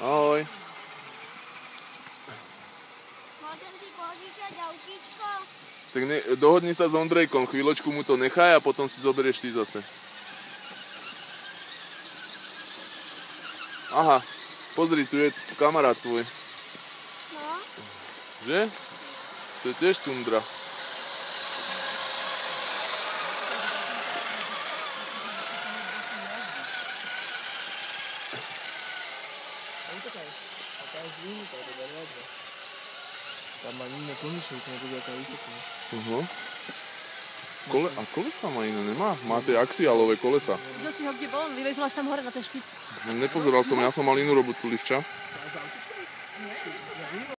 Ahoj. Môžem si požičať autíčko? Tak dohodni sa s Ondrejkom, chvíľočku mu to nechaj a potom si zoberieš ty zase. Aha, pozri, tu je kamarát tvoj. No. Že? To je tiež tundra. Tam má iné konečne, to nebude aká vysoká. A kolesa má iné, nemá? Má tie axiálové kolesa. Videl si ho, kde bol? Vyvezol až tam hore na ten špic. Nepozeral som, ja som mal inú robotu livča.